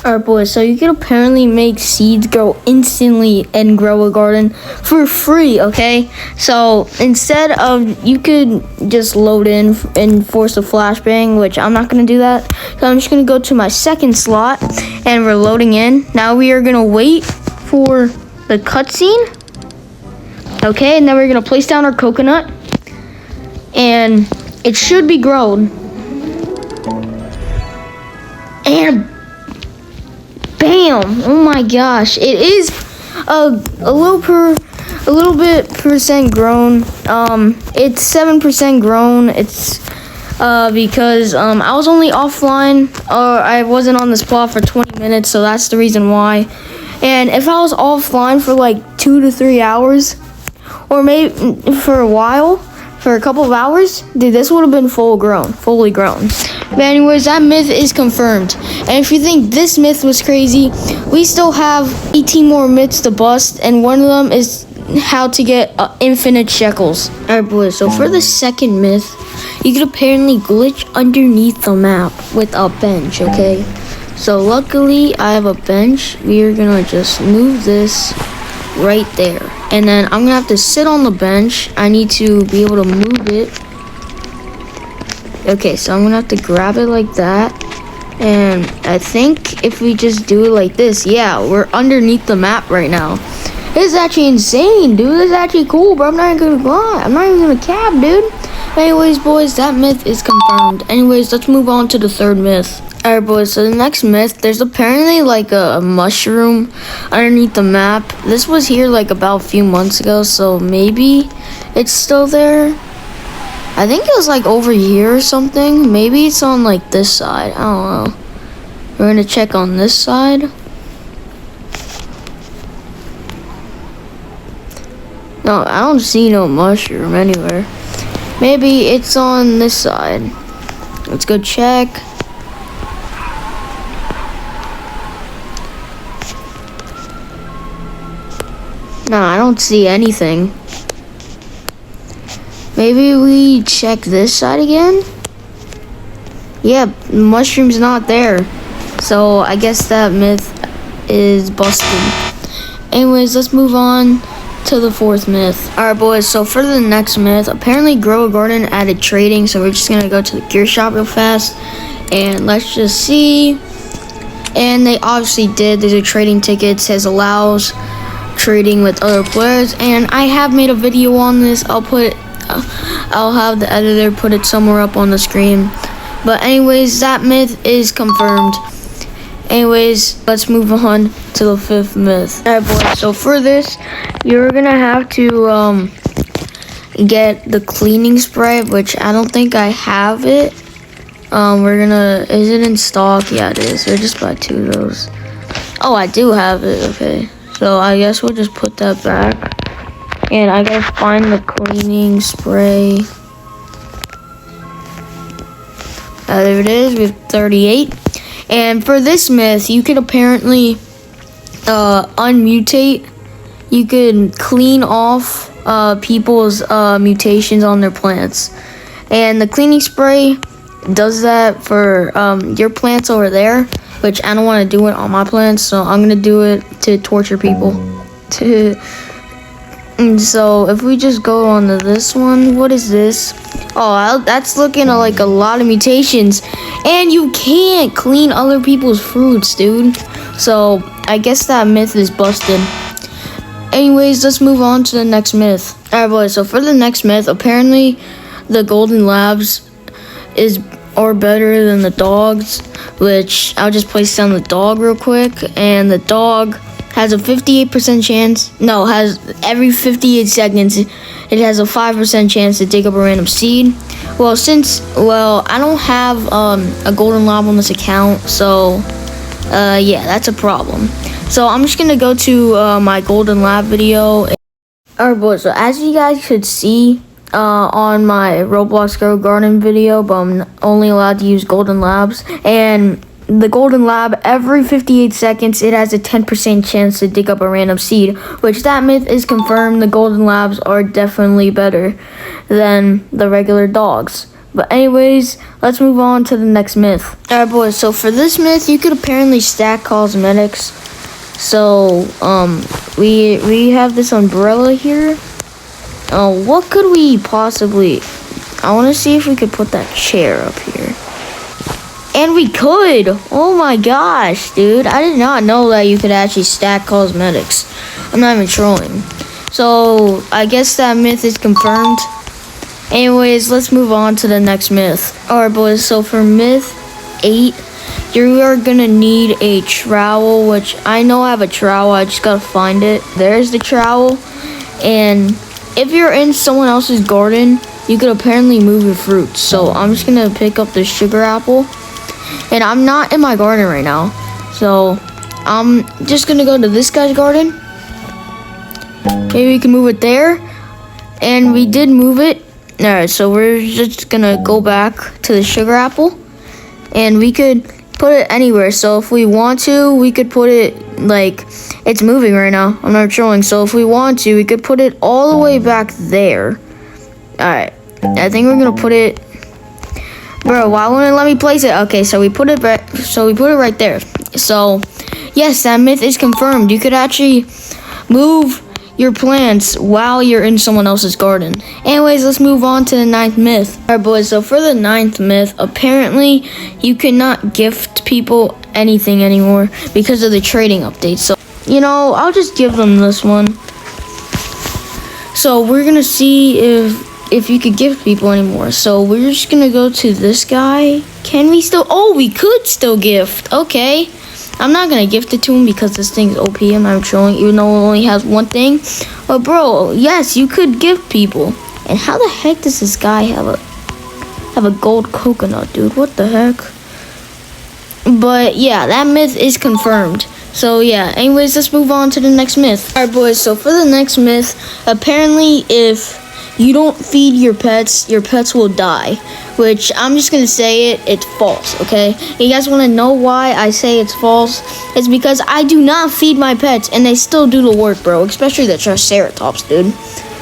Alright boys, so you can apparently make seeds grow instantly and grow a garden for free, okay? So instead of, you could just load in and force a flashbang, which I'm not going to do that. So I'm just going to go to my second slot and we're loading in. Now we are going to wait for the cutscene. Okay, and then we're going to place down our coconut and it should be grown. And bam! Oh my gosh, it is a little bit percent grown. It's 7% grown. It's because I was only offline, or I wasn't on the spot for 20 minutes, so that's the reason why. And if I was offline for like 2 to 3 hours, or maybe for a while, for a couple of hours, dude, this would have been fully grown. But anyways, that myth is confirmed. And if you think this myth was crazy, we still have 18 more myths to bust, and one of them is how to get infinite shekels. Alright boys, so for the second myth, you could apparently glitch underneath the map with a bench, okay? So luckily, I have a bench. We are gonna just move this right there. And then I'm gonna have to sit on the bench. I need to be able to move it. Okay, so I'm gonna have to grab it like that. And I think if we just do it like this, yeah, we're underneath the map right now. This is actually insane, dude. This is actually cool, bro. I'm not even gonna lie. I'm not even gonna cap, dude. Anyways, boys, that myth is confirmed. Anyways, let's move on to the third myth. Alright, boys, so the next myth, there's apparently like a mushroom underneath the map. This was here like about a few months ago, so maybe it's still there. I think it was like over here or something. Maybe it's on like this side. I don't know. We're gonna check on this side. No, I don't see no mushroom anywhere. Maybe it's on this side. Let's go check. No, I don't see anything. Maybe we check this side again? Yeah, mushroom's not there. So I guess that myth is busted. Anyways, let's move on to the fourth myth. Alright boys, so for the next myth, apparently Grow a Garden added trading, so we're just gonna go to the gear shop real fast. And let's just see. And they obviously did. There's a trading ticket, says allows trading with other players, and I have made a video on this. I'll have the editor put it somewhere up on the screen. But anyways, that myth is confirmed. Anyways, let's move on to the fifth myth. Alright boys, so for this, you're gonna have to get the cleaning spray, which I don't think I have it. Is it in stock? Yeah, it is. We'll just buy 2 of those. Oh, I do have it, okay. So I guess we'll just put that back. And I gotta find the cleaning spray. There it is, we have 38. And for this myth, you could apparently unmutate. You could clean off people's mutations on their plants. And the cleaning spray does that for your plants over there, which I don't want to do it on my plants, so I'm going to do it to torture people. And so if we just go on to this one, what is this? Oh, that's looking like a lot of mutations. And you can't clean other people's fruits, dude. So I guess that myth is busted. Anyways, let's move on to the next myth. Alright boys, so for the next myth, apparently the golden labs are better than the dogs, which I'll just place down the dog real quick. And the dog has a 58% chance, has every 58 seconds, it has a 5% chance to dig up a random seed. Well, I don't have a golden lab on this account, so yeah, that's a problem. So I'm just gonna go to my golden lab video. Alright boys, so as you guys could see on my Roblox Grow Garden video, but I'm only allowed to use golden labs, and the golden lab, every 58 seconds, it has a 10% chance to dig up a random seed, which that myth is confirmed. The golden labs are definitely better than the regular dogs. But anyways, let's move on to the next myth. Alright boys, so for this myth, you could apparently stack cosmetics. So, we have this umbrella here. What could we possibly... I want to see if we could put that chair up here. And we could! Oh my gosh, dude. I did not know that you could actually stack cosmetics. I'm not even trolling. So, I guess that myth is confirmed. Anyways, let's move on to the next myth. Alright boys, so for myth 8, you are gonna need a trowel, which I know I have a trowel, I just gotta find it. There's the trowel. And if you're in someone else's garden, you could apparently move your fruits. So I'm just gonna pick up the sugar apple. And I'm not in my garden right now. So I'm just gonna go to this guy's garden. Maybe we can move it there. And we did move it. Alright, so we're just gonna go back to the sugar apple. And we could put it anywhere. So if we want to, we could put it, like, it's moving right now. I'm not showing. So if we want to, we could put it all the way back there. Alright, I think we're gonna put it... Bro, why won't it let me place it? Okay, so we put it back, so we put it right there. So, yes, that myth is confirmed. You could actually move your plants while you're in someone else's garden. Anyways, let's move on to the 9th myth. Alright boys, so for the 9th myth, apparently you cannot gift people anything anymore because of the trading update. So, you know, I'll just give them this one. So we're gonna see if you could gift people anymore. So we're just gonna go to this guy. Can we still? Oh, we could still gift. Okay. I'm not gonna gift it to him because this thing's OP. I'm not trolling, even though it only has one thing. But bro, yes, you could gift people. And how the heck does this guy have a gold coconut, dude? What the heck? But yeah, that myth is confirmed. So yeah, anyways, let's move on to the next myth. Alright boys, so for the next myth, apparently if you don't feed your pets will die. Which, I'm just gonna say it's false, okay? You guys wanna know why I say it's false? It's because I do not feed my pets, and they still do the work, bro. Especially the Triceratops, dude.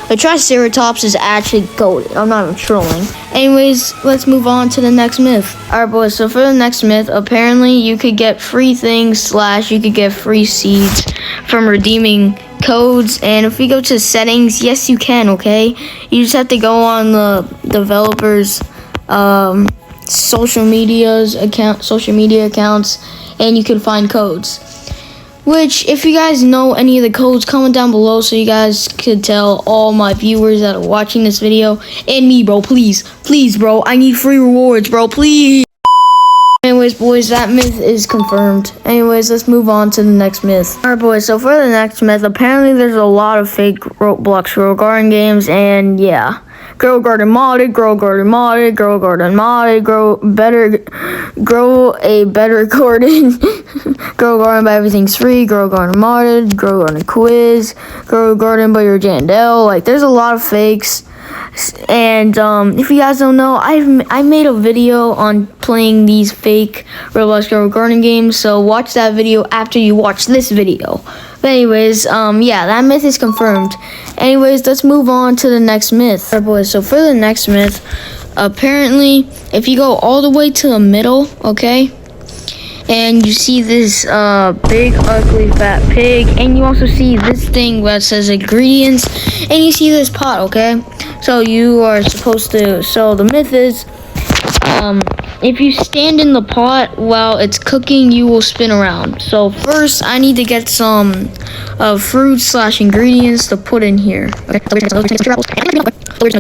The Triceratops is actually goated. I'm not even trolling. Anyways, let's move on to the next myth. Alright, boys, so for the next myth, apparently you could get free things / you could get free seeds from redeeming codes. And if we go to settings, yes, you can, okay? You just have to go on the developer's social media accounts, and you can find codes. Which, if you guys know any of the codes, comment down below so you guys could tell all my viewers that are watching this video. And me, bro, please, bro, I need free rewards, bro, please. Anyways, boys, that myth is confirmed. Anyways, let's move on to the next myth. Alright, boys, so for the next myth, apparently there's a lot of fake Roblox Grow Garden games, and yeah. Grow Garden modded, Grow Garden modded, Grow Garden modded, grow a better garden, Grow Garden but everything's free, Grow Garden modded, Grow Garden quiz, Grow Garden but you're Jandel. Like, there's a lot of fakes. And if you guys don't know, I made a video on playing these fake Roblox Grow Garden games, so watch that video after you watch this video. But anyways, yeah, that myth is confirmed. Anyways, let's move on to the next myth. Alright, boys, so for the next myth, apparently, if you go all the way to the middle, okay, and you see this big, ugly, fat pig, and you also see this thing that says ingredients, and you see this pot, okay? So you are supposed to, so the myth is, if you stand in the pot while it's cooking, you will spin around. So first, I need to get some fruits / ingredients to put in here. Okay, so we're gonna go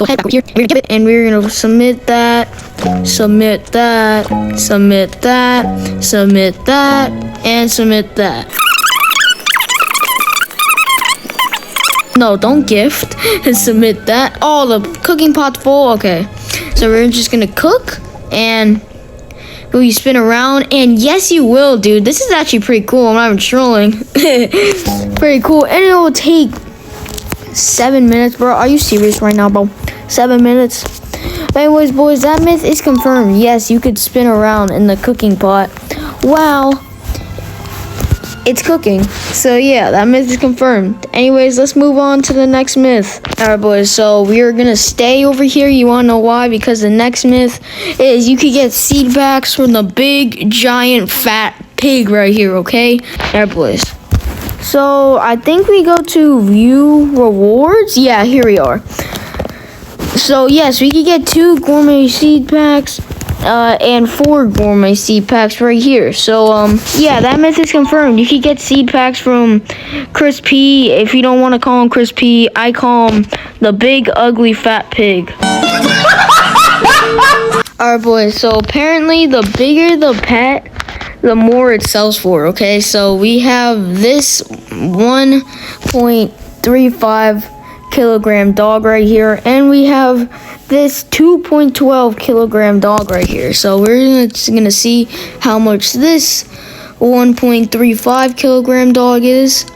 head back over here, and we're gonna give it, and we're gonna submit that, submit that, submit that, submit that, and submit that. No, don't gift and submit that. Oh, the cooking pot's full. Okay, so we're just gonna cook, and will you spin around? And yes, you will, dude. This is actually pretty cool. I'm not even trolling. Pretty cool, and it will take 7 minutes, bro. Are you serious right now, bro? 7 minutes. But anyways, boys, that myth is confirmed. Yes, you could spin around in the cooking pot. Wow. it's cooking. So yeah, that myth is confirmed. Anyways, let's move on to the next myth. Alright boys, so we are gonna stay over here. You wanna know why? Because the next myth is you could get seed packs from the big giant fat pig right here, okay? Alright boys. So I think we go to view rewards. Yeah, here we are. So yes, we could get 2 gourmet seed packs and 4 gourmet seed packs right here. So yeah, that myth is confirmed. You could get seed packs from Chris P. If you don't want to call him Chris P, I call him the big ugly fat pig. Alright boys, so apparently the bigger the pet, the more it sells for, okay? So we have this 1.35 kilogram dog right here, and we have this 2.12 kilogram dog right here. So we're just gonna see how much this 1.35 kilogram dog is,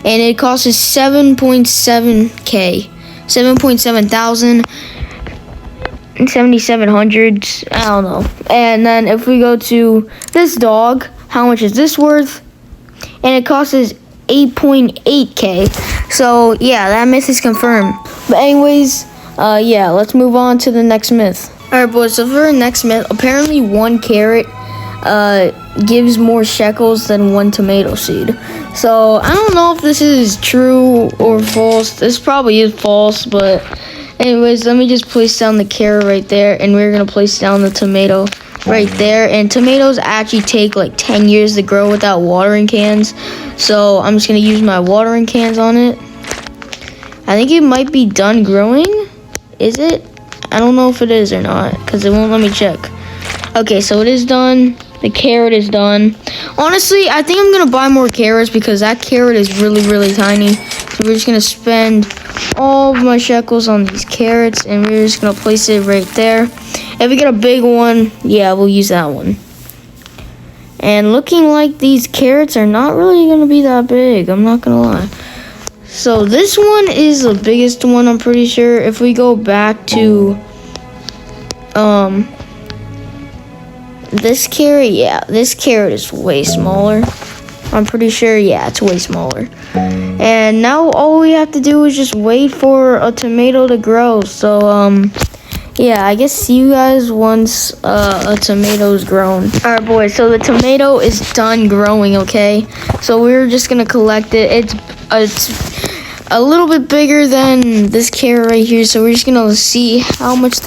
and it costs us 7.7k, 7,700, I don't know. And then if we go to this dog, how much is this worth? And it costs us 8.8k. So yeah, that myth is confirmed. But anyways, yeah, let's move on to the next myth. Alright boys, so for the next myth, apparently 1 carrot gives more shekels than 1 tomato seed. So I don't know if this is true or false. This probably is false, but anyways, let me just place down the carrot right there, and we're gonna place down the tomato right there. And tomatoes actually take like 10 years to grow without watering cans, so I'm just gonna use my watering cans on it. I think it might be done growing. Is it? I don't know if it is or not, because it won't let me check. Okay, so it is done. The carrot is done. Honestly, I think I'm gonna buy more carrots because that carrot is really, really tiny. So we're just gonna spend all of my shekels on these carrots, and we're just gonna place it right there. If we get a big one, yeah, we'll use that one. And looking like these carrots are not really gonna be that big, I'm not gonna lie. So this one is the biggest one, I'm pretty sure. If we go back to this carrot, yeah, this carrot is way smaller. I'm pretty sure, yeah, it's way smaller. And now all we have to do is just wait for a tomato to grow. So yeah, I guess see you guys once a tomato's grown. Alright boys, so the tomato is done growing, okay? So we're just gonna collect it. It's a little bit bigger than this carrot right here, so we're just gonna see how much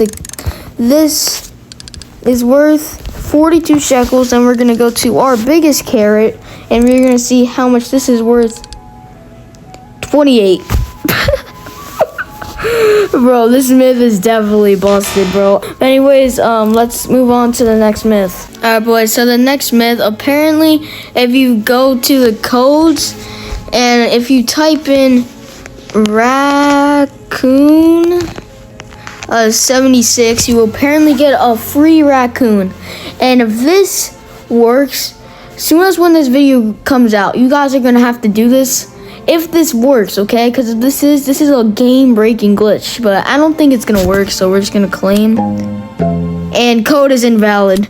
this is worth. 42 shekels. And we're gonna go to our biggest carrot, and we're gonna see how much this is worth. 28. Bro, this myth is definitely busted, bro. Anyways, let's move on to the next myth. Alright boys, so the next myth, apparently if you go to the codes and if you type in raccoon 76, you will apparently get a free raccoon. And if this works, as soon as when this video comes out, you guys are gonna have to do this. If this works, okay? Because this is a game-breaking glitch, but I don't think it's gonna work, so we're just gonna claim. And code is invalid.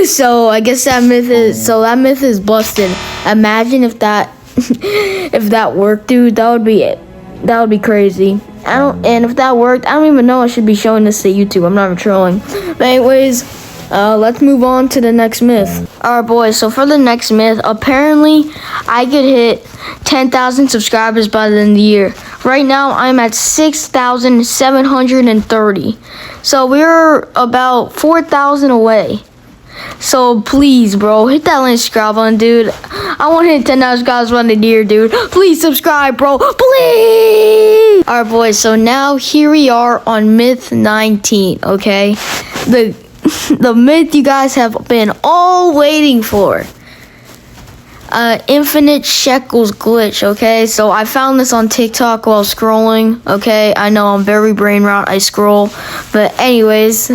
So I guess that myth is busted. Imagine if that if that worked, dude. That would be it. That would be crazy. And if that worked, I don't even know I should be showing this to YouTube. I'm not even trolling. But anyways, let's move on to the next myth. Alright boys, so for the next myth, apparently I could hit 10,000 subscribers by the end of the year. Right now I'm at 6,730. So we're about 4,000 away. So please, bro, hit that link, subscribe button, dude. I want to hit 10,000 subscribers by the end of the year, dude. Please subscribe, bro. Please. Alright boys, so now here we are on myth 19, okay? The myth you guys have been all waiting for. Infinite shekels glitch, okay? So I found this on TikTok while scrolling, okay? I know I'm very brain rot, I scroll. But anyways,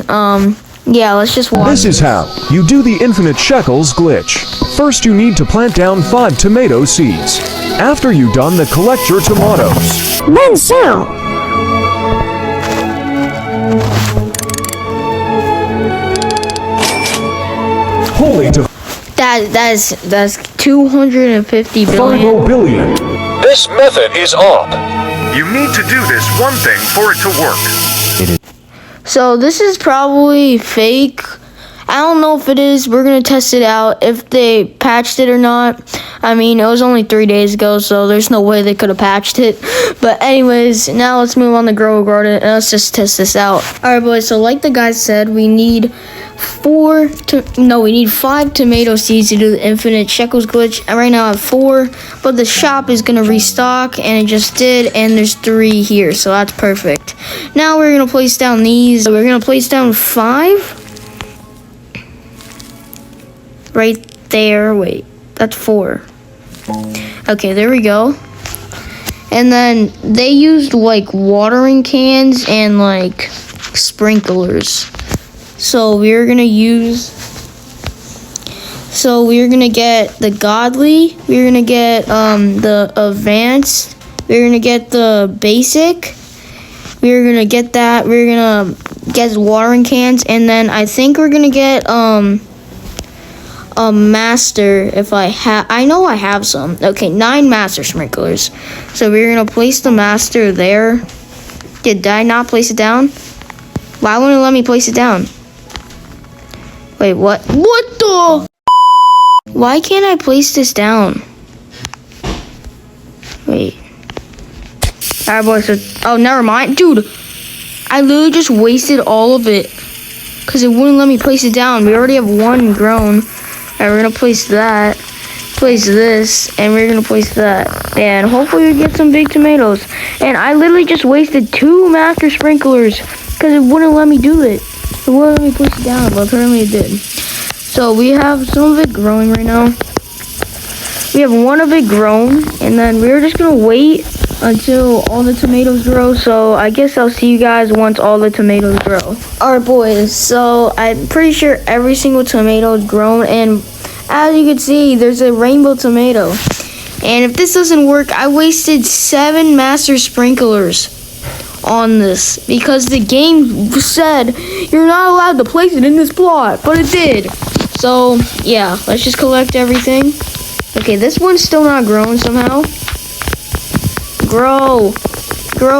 yeah, let's just watch. This is how you do the infinite shekels glitch. First you need to plant down 5 tomato seeds. After you've done that, collect your tomatoes. Then sell. Holy to That's 250 billion. 50 billion. This method is up. You need to do this one thing for it to work. So this is probably fake. I don't know if it is. We're gonna test it out if they patched it or not. I mean, it was only 3 days ago, so there's no way they could have patched it. But anyways, now let's move on to Grow a Garden and let's just test this out. Alright boys, so like the guy said, we need 5 tomato seeds to do the infinite shekels glitch. And right now I have 4, but the shop is gonna restock, and it just did, and there's 3 here, so that's perfect. Now we're gonna place down these. We're gonna place down 5 right there. Wait, that's 4. Okay, there we go. And then they used like watering cans and like sprinklers. So we're gonna get the godly, we're gonna get the advanced, we're gonna get the basic, we're gonna get that, we're gonna get watering cans, and then I think we're gonna get a master if I know I have some. Okay, 9 master sprinklers. So we're gonna place the master there. Did I not place it down? Why wouldn't it let me place it down? Wait, what? What the? Why can't I place this down? Wait. Alright boys, so, oh never mind. Dude, I literally just wasted all of it because it wouldn't let me place it down. We already have 1 grown. Alright, we're gonna place that, place this, and we're gonna place that. And hopefully we get some big tomatoes. And I literally just wasted 2 master sprinklers because it wouldn't let me do it. It wouldn't let me place it down, but apparently it did. So we have some of it growing right now. We have 1 of it grown, and then we're just gonna wait until all the tomatoes grow. So I guess I'll see you guys once all the tomatoes grow. Alright boys, so I'm pretty sure every single tomato is grown, and as you can see, there's a rainbow tomato. And if this doesn't work, I wasted 7 master sprinklers on this because the game said you're not allowed to place it in this plot, but it did. So yeah, let's just collect everything. Okay, this one's still not growing somehow. Grow,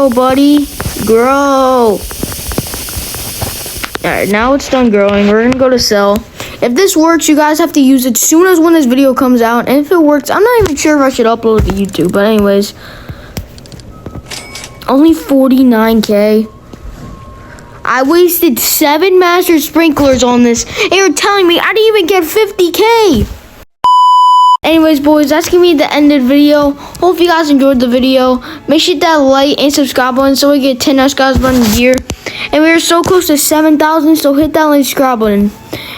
buddy, grow. Alright, now it's done growing. We're gonna go to sell. If this works, you guys have to use it soon as when this video comes out. And if it works, I'm not even sure if I should upload it to YouTube. But anyways, only 49K. I wasted 7 master sprinklers on this. And you're telling me I didn't even get 50K. Anyways, boys, that's gonna be the end of the video. Hope you guys enjoyed the video. Make sure to hit that like and subscribe button so we get 10 subscribers by the year. And we are so close to 7,000, so hit that like subscribe button.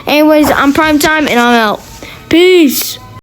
Anyways, I'm Prime Time and I'm out. Peace.